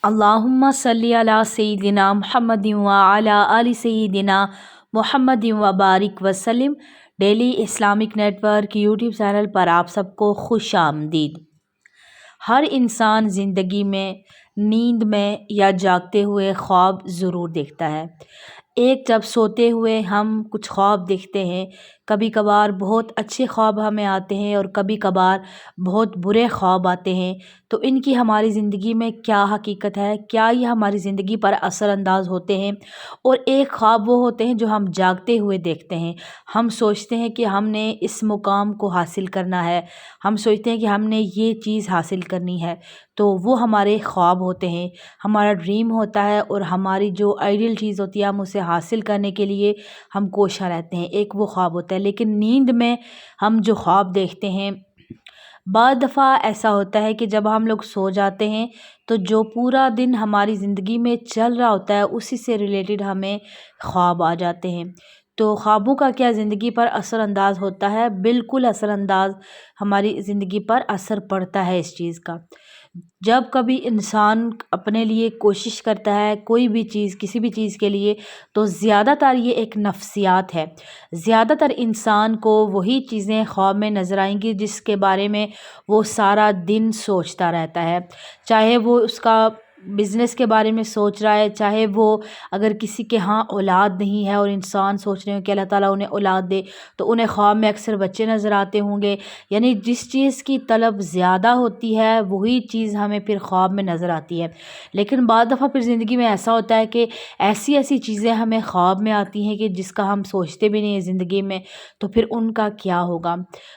اللہم صلی علی سیدنا محمد وعلی آل سیدنا محمد وبارک وسلم۔ Daily Islamic network YouTube channel پر آپ سب کو خوش آمدید۔ ہر انسان زندگی میں نیند میں یا جاگتے ہوئے خواب ضرور دیکھتا ہے۔ ایک جب سوتے ہوئے ہم کچھ خواب دیکھتے ہیں، کبھی کبھار بہت اچھے خواب ہمیں آتے ہیں اور کبھی کبھار بہت برے خواب آتے ہیں، تو ان کی ہماری زندگی میں کیا حقیقت ہے، کیا یہ ہماری زندگی پر اثر انداز ہوتے ہیں؟ اور ایک خواب وہ ہوتے ہیں جو ہم جاگتے ہوئے دیکھتے ہیں۔ ہم سوچتے ہیں کہ ہم نے اس مقام کو حاصل کرنا ہے، ہم سوچتے ہیں کہ ہم نے یہ چیز حاصل کرنی ہے، تو وہ ہمارے خواب ہوتے ہیں، ہمارا ڈریم ہوتا ہے، اور ہماری جو آئیڈیل چیز ہوتی ہے ہم اسے حاصل کرنے کے لیے ہم کوشاں رہتے ہیں، ایک وہ خواب ہوتا ہے۔ لیکن نیند میں ہم جو خواب دیکھتے ہیں، بعض دفعہ ایسا ہوتا ہے کہ جب ہم لوگ سو جاتے ہیں تو جو پورا دن ہماری زندگی میں چل رہا ہوتا ہے اسی سے ریلیٹڈ ہمیں خواب آ جاتے ہیں۔ تو خوابوں کا کیا زندگی پر اثر انداز ہوتا ہے؟ بالکل اثر انداز، ہماری زندگی پر اثر پڑتا ہے اس چیز کا۔ جب کبھی انسان اپنے لیے کوشش کرتا ہے کوئی بھی چیز، کسی بھی چیز کے لیے، تو زیادہ تر یہ ایک نفسیات ہے۔ زیادہ تر انسان کو وہی چیزیں خواب میں نظر آئیں گی جس کے بارے میں وہ سارا دن سوچتا رہتا ہے، چاہے وہ اس کا بزنس کے بارے میں سوچ رہا ہے، چاہے وہ اگر کسی کے ہاں اولاد نہیں ہے اور انسان سوچ رہے ہوں کہ اللہ تعالیٰ انہیں اولاد دے، تو انہیں خواب میں اکثر بچے نظر آتے ہوں گے۔ یعنی جس چیز کی طلب زیادہ ہوتی ہے وہی چیز ہمیں پھر خواب میں نظر آتی ہے۔ لیکن بعض دفعہ پھر زندگی میں ایسا ہوتا ہے کہ ایسی چیزیں ہمیں خواب میں آتی ہیں کہ جس کا ہم سوچتے بھی نہیں ہیں زندگی میں، تو پھر ان کا کیا ہوگا؟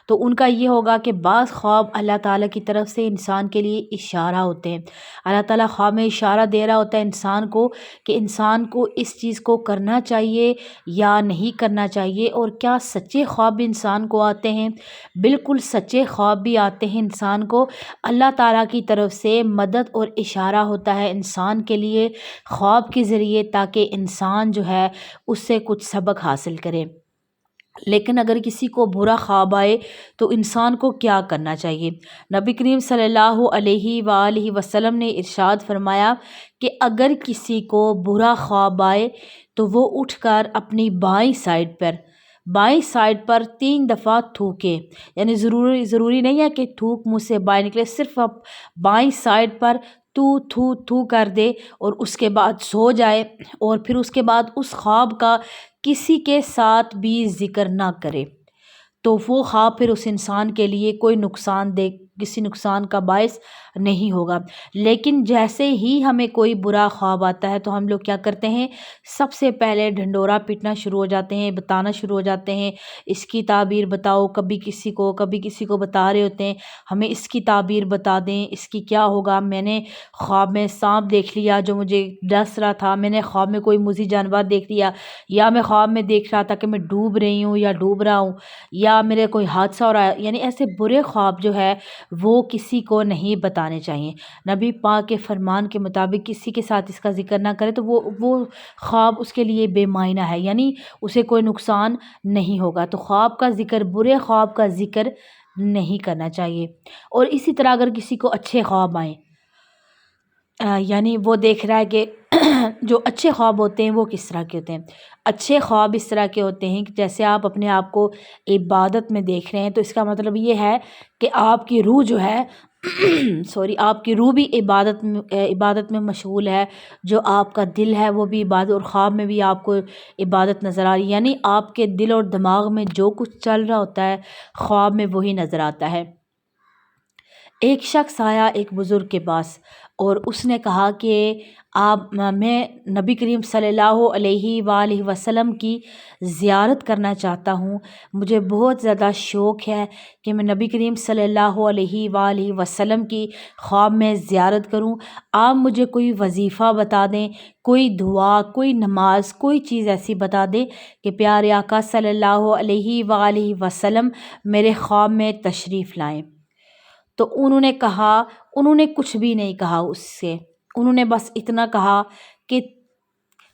تو ان کا یہ ہوگا کہ بعض خواب اللہ تعالیٰ کی طرف سے انسان کے لیے اشارہ ہوتے ہیں۔ اللہ تعالیٰ خواب میں اشارہ دے رہا ہوتا ہے انسان کو کہ انسان کو اس چیز کو کرنا چاہیے یا نہیں کرنا چاہیے۔ اور کیا سچے خواب بھی انسان کو آتے ہیں؟ بالکل سچے خواب بھی آتے ہیں انسان کو۔ اللہ تعالیٰ کی طرف سے مدد اور اشارہ ہوتا ہے انسان کے لیے خواب کے ذریعے، تاکہ انسان جو ہے اس سے کچھ سبق حاصل کرے۔ لیکن اگر کسی کو برا خواب آئے تو انسان کو کیا کرنا چاہیے؟ نبی کریم صلی اللہ علیہ وآلہ وسلم نے ارشاد فرمایا کہ اگر کسی کو برا خواب آئے تو وہ اٹھ کر اپنی بائیں سائڈ پر 3 دفعہ تھوکے۔ یعنی ضروری نہیں ہے کہ تھوک منہ سے باہر نکلے، صرف اب بائیں سائڈ پر تھو کر دے اور اس کے بعد سو جائے، اور پھر اس کے بعد اس خواب کا کسی کے ساتھ بھی ذکر نہ کرے، تو وہ خواب پھر اس انسان کے لیے کوئی کسی نقصان کا باعث نہیں ہوگا۔ لیکن جیسے ہی ہمیں کوئی برا خواب آتا ہے تو ہم لوگ کیا کرتے ہیں؟ سب سے پہلے ڈھنڈورا پیٹنا شروع ہو جاتے ہیں، بتانا شروع ہو جاتے ہیں، اس کی تعبیر بتاؤ، کبھی کسی کو بتا رہے ہوتے ہیں ہمیں اس کی تعبیر بتا دیں، اس کی کیا ہوگا، میں نے خواب میں سانپ دیکھ لیا جو مجھے ڈس رہا تھا، میں نے خواب میں کوئی موذی جانور دیکھ لیا، یا میں خواب میں دیکھ رہا تھا کہ میں ڈوب رہی ہوں یا ڈوب رہا ہوں، یا میرے کوئی حادثہ ہو رہا ہے۔ یعنی ایسے برے خواب جو ہے وہ کسی کو نہیں بتانے چاہیے۔ نبی پاک کے فرمان کے مطابق کسی کے ساتھ اس کا ذکر نہ کرے تو وہ خواب اس کے لیے بے معنی ہے، یعنی اسے کوئی نقصان نہیں ہوگا۔ تو خواب کا ذکر، برے خواب کا ذکر نہیں کرنا چاہیے۔ اور اسی طرح اگر کسی کو اچھے خواب آئیں، یعنی وہ دیکھ رہا ہے کہ جو اچھے خواب ہوتے ہیں وہ کس طرح کے ہوتے ہیں؟ اچھے خواب اس طرح کے ہوتے ہیں کہ جیسے آپ اپنے آپ کو عبادت میں دیکھ رہے ہیں، تو اس کا مطلب یہ ہے کہ آپ کی روح جو ہے آپ کی روح بھی عبادت میں مشغول ہے، جو آپ کا دل ہے وہ بھی عبادت، اور خواب میں بھی آپ کو عبادت نظر آ رہی ہے۔ یعنی آپ کے دل اور دماغ میں جو کچھ چل رہا ہوتا ہے خواب میں وہی نظر آتا ہے۔ ایک شخص آیا ایک بزرگ کے پاس اور اس نے کہا کہ میں نبی کریم صلی اللہ علیہ وآلہ وسلم کی زیارت کرنا چاہتا ہوں، مجھے بہت زیادہ شوق ہے کہ میں نبی کریم صلی اللہ علیہ وآلہ وسلم کی خواب میں زیارت کروں۔ آپ مجھے کوئی وظیفہ بتا دیں، کوئی دعا، کوئی نماز، کوئی چیز ایسی بتا دیں کہ پیارے آقا صلی اللہ علیہ وآلہ وسلم میرے خواب میں تشریف لائیں۔ تو انہوں نے کچھ بھی نہیں کہا اس سے، انہوں نے بس اتنا کہا کہ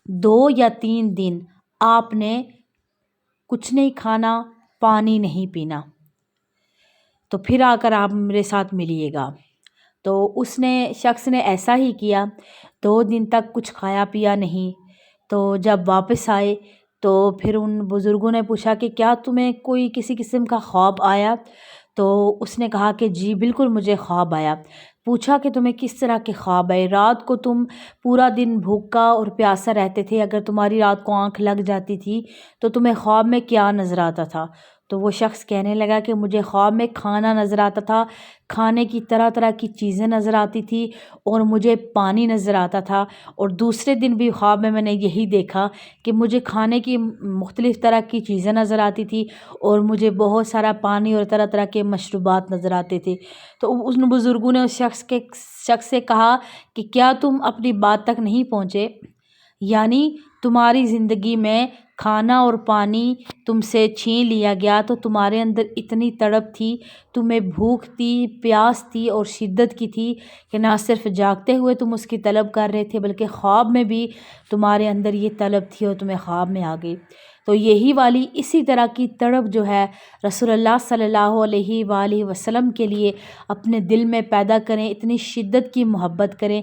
2 یا 3 دن آپ نے کچھ نہیں کھانا، پانی نہیں پینا، تو پھر آ کر آپ میرے ساتھ ملیے گا۔ تو شخص نے ایسا ہی کیا، 2 دن تک کچھ کھایا پیا نہیں۔ تو جب واپس آئے تو پھر ان بزرگوں نے پوچھا کہ کیا تمہیں کوئی کسی قسم کا خواب آیا؟ تو اس نے کہا کہ جی بالکل مجھے خواب آیا۔ پوچھا کہ تمہیں کس طرح کے خواب آئے؟ رات کو تم پورا دن بھوکا اور پیاسا رہتے تھے، اگر تمہاری رات کو آنکھ لگ جاتی تھی تو تمہیں خواب میں کیا نظر آتا تھا؟ تو وہ شخص کہنے لگا کہ مجھے خواب میں کھانا نظر آتا تھا، کھانے کی طرح طرح کی چیزیں نظر آتی تھی اور مجھے پانی نظر آتا تھا، اور دوسرے دن بھی خواب میں نے یہی دیکھا کہ مجھے کھانے کی مختلف طرح کی چیزیں نظر آتی تھی اور مجھے بہت سارا پانی اور طرح طرح کے مشروبات نظر آتے تھے۔ تو ان بزرگوں نے اس شخص سے کہا کہ کیا تم اپنی بات تک نہیں پہنچے؟ یعنی تمہاری زندگی میں کھانا اور پانی تم سے چھین لیا گیا تو تمہارے اندر اتنی تڑپ تھی، تمہیں بھوک تھی، پیاس تھی اور شدت کی تھی کہ نہ صرف جاگتے ہوئے تم اس کی طلب کر رہے تھے بلکہ خواب میں بھی تمہارے اندر یہ طلب تھی اور تمہیں خواب میں آ گئی۔ تو یہی والی اسی طرح کی تڑپ جو ہے رسول اللہ صلی اللہ علیہ وآلہ وسلم کے لیے اپنے دل میں پیدا کریں، اتنی شدت کی محبت کریں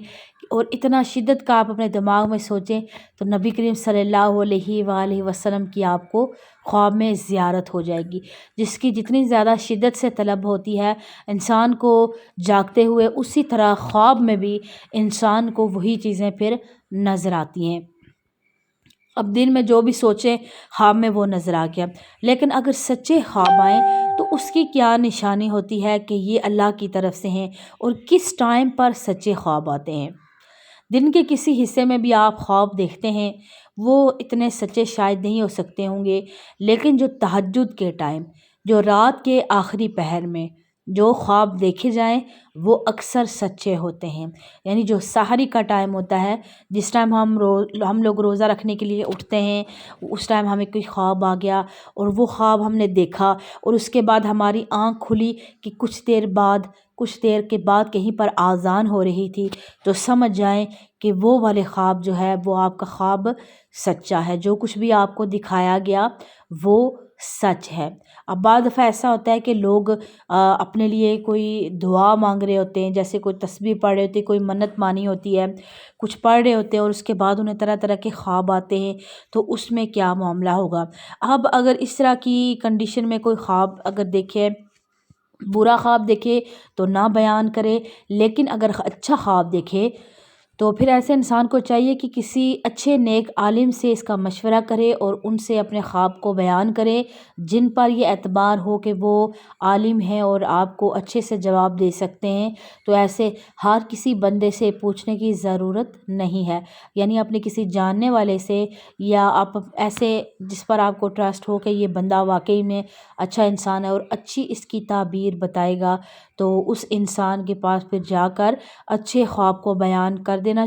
اور اتنا شدت کا آپ اپنے دماغ میں سوچیں تو نبی کریم صلی اللہ علیہ وآلہ وسلم کی آپ کو خواب میں زیارت ہو جائے گی، جس کی جتنی زیادہ شدت سے طلب ہوتی ہے انسان کو جاگتے ہوئے، اسی طرح خواب میں بھی انسان کو وہی چیزیں پھر نظر آتی ہیں۔ اب دن میں جو بھی سوچیں خواب میں وہ نظر آ گیا، لیکن اگر سچے خواب آئیں تو اس کی کیا نشانی ہوتی ہے کہ یہ اللہ کی طرف سے ہیں اور کس ٹائم پر سچے خواب آتے ہیں۔ دن کے کسی حصے میں بھی آپ خواب دیکھتے ہیں، وہ اتنے سچے شاید نہیں ہو سکتے ہوں گے، لیکن جو تہجد کے ٹائم، جو رات کے آخری پہر میں جو خواب دیکھے جائیں وہ اکثر سچے ہوتے ہیں۔ یعنی جو سحری کا ٹائم ہوتا ہے، جس ٹائم ہم لوگ روزہ رکھنے کے لیے اٹھتے ہیں، اس ٹائم ہمیں کوئی خواب آ گیا اور وہ خواب ہم نے دیکھا اور اس کے بعد ہماری آنکھ کھلی کہ کچھ دیر کے بعد کہیں پر آذان ہو رہی تھی، تو سمجھ جائیں کہ وہ والے خواب جو ہے وہ آپ کا خواب سچا ہے، جو کچھ بھی آپ کو دکھایا گیا وہ سچ ہے۔ اب بعض دفعہ ایسا ہوتا ہے کہ لوگ اپنے لیے کوئی دعا مانگ رہے ہوتے ہیں، جیسے کوئی تسبیح پڑھ رہے ہوتے ہیں، کوئی منت مانی ہوتی ہے، کچھ پڑھ رہے ہوتے ہیں اور اس کے بعد انہیں طرح طرح کے خواب آتے ہیں، تو اس میں کیا معاملہ ہوگا؟ اب اگر اس طرح کی کنڈیشن میں کوئی خواب اگر دیکھے، برا خواب دیکھے تو نہ بیان کرے، لیکن اگر اچھا خواب دیکھے تو پھر ایسے انسان کو چاہیے کہ کسی اچھے نیک عالم سے اس کا مشورہ کرے اور ان سے اپنے خواب کو بیان کرے، جن پر یہ اعتبار ہو کہ وہ عالم ہیں اور آپ کو اچھے سے جواب دے سکتے ہیں۔ تو ایسے ہر کسی بندے سے پوچھنے کی ضرورت نہیں ہے، یعنی اپنے کسی جاننے والے سے یا آپ ایسے جس پر آپ کو ٹرسٹ ہو کہ یہ بندہ واقعی میں اچھا انسان ہے اور اچھی اس کی تعبیر بتائے گا، تو اس انسان کے پاس پھر جا کر اچھے خواب کو بیان کرنا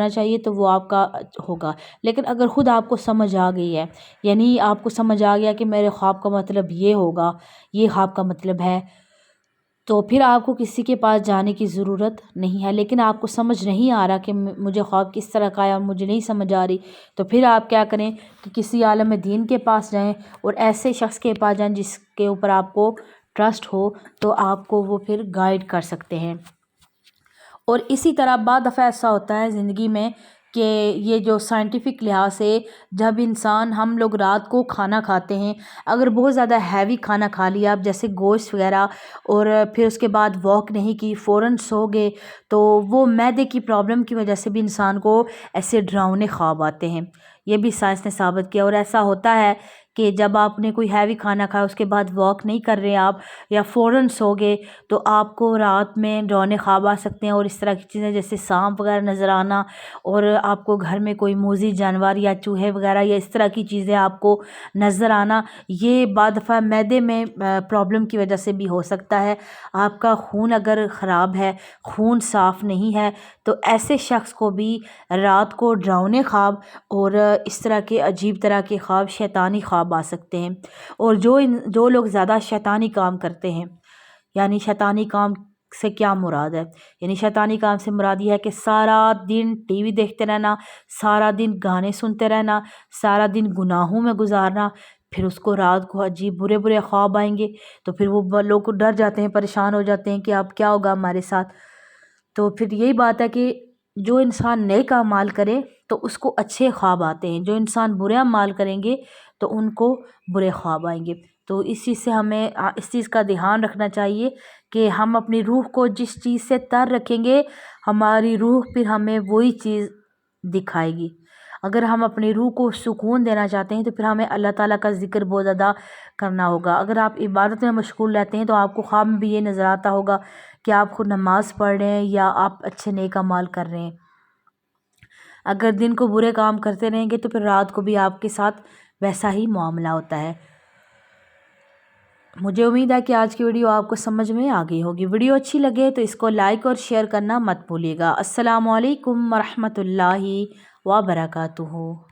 چاہیے تو وہ آپ کا ہوگا۔ لیکن اگر خود آپ کو سمجھ آ گئی ہے، یعنی آپ کو سمجھ آ گیا کہ میرے خواب کا مطلب یہ ہوگا، یہ خواب کا مطلب ہے، تو پھر آپ کو کسی کے پاس جانے کی ضرورت نہیں ہے۔ لیکن آپ کو سمجھ نہیں آ رہا کہ مجھے خواب کس طرح کا ہے اور مجھے نہیں سمجھ آ رہی، تو پھر آپ کیا کریں کہ کسی عالم دین کے پاس جائیں اور ایسے شخص کے پاس جائیں جس کے اوپر آپ کو ٹرسٹ ہو، تو آپ کو وہ پھر گائیڈ کر سکتے ہیں۔ اور اسی طرح بعض دفعہ ایسا ہوتا ہے زندگی میں کہ یہ جو سائنٹیفک لحاظ سے جب ہم لوگ رات کو کھانا کھاتے ہیں، اگر بہت زیادہ ہیوی کھانا کھا لیا آپ جیسے گوشت وغیرہ اور پھر اس کے بعد واک نہیں کی، فوراً سو گئے، تو وہ معدے کی پرابلم کی وجہ سے بھی انسان کو ایسے ڈراؤنے خواب آتے ہیں۔ یہ بھی سائنس نے ثابت کیا، اور ایسا ہوتا ہے کہ جب آپ نے کوئی ہیوی کھانا کھایا اس کے بعد واک نہیں کر رہے آپ یا فوراً سو گئے، تو آپ کو رات میں ڈراؤنے خواب آ سکتے ہیں اور اس طرح کی چیزیں جیسے سانپ وغیرہ نظر آنا، اور آپ کو گھر میں کوئی موذی جانور یا چوہے وغیرہ یا اس طرح کی چیزیں آپ کو نظر آنا، یہ بعض دفعہ معدے میں پرابلم کی وجہ سے بھی ہو سکتا ہے۔ آپ کا خون اگر خراب ہے، خون صاف نہیں ہے، تو ایسے شخص کو بھی رات کو ڈراؤنے خواب اور اس طرح کے عجیب طرح کے خواب، شیطانی خواب آ سکتے ہیں۔ اور جو لوگ زیادہ شیطانی کام کرتے ہیں، یعنی شیطانی کام سے کیا مراد ہے؟ یعنی شیطانی کام سے مراد یہ ہے کہ سارا دن ٹی وی دیکھتے رہنا، سارا دن گانے سنتے رہنا، سارا دن گناہوں میں گزارنا، پھر اس کو رات کو عجیب برے برے خواب آئیں گے، تو پھر وہ لوگ ڈر جاتے ہیں، پریشان ہو جاتے ہیں کہ اب کیا ہوگا ہمارے ساتھ۔ تو پھر یہی بات ہے کہ جو انسان نیک اعمال کرے تو اس کو اچھے خواب آتے ہیں، جو انسان برے اعمال کریں گے تو ان کو برے خواب آئیں گے۔ تو اس چیز سے ہمیں اس چیز کا دھیان رکھنا چاہیے کہ ہم اپنی روح کو جس چیز سے تر رکھیں گے، ہماری روح پھر ہمیں وہی چیز دکھائے گی۔ اگر ہم اپنی روح کو سکون دینا چاہتے ہیں تو پھر ہمیں اللہ تعالیٰ کا ذکر بہت زیادہ کرنا ہوگا۔ اگر آپ عبادت میں مشغول رہتے ہیں تو آپ کو خواب میں بھی یہ نظر آتا ہوگا کہ آپ خود نماز پڑھ رہے ہیں یا آپ اچھے نیک اعمال کر رہے ہیں۔ اگر دن کو برے کام کرتے رہیں گے تو پھر رات کو بھی آپ کے ساتھ ویسا ہی معاملہ ہوتا ہے۔ مجھے امید ہے کہ آج کی ویڈیو آپ کو سمجھ میں آ گئی ہوگی۔ ویڈیو اچھی لگے تو اس کو لائک اور شیئر کرنا مت بھولیے گا۔ السلام علیکم ورحمۃ اللہ وبرکاتہ۔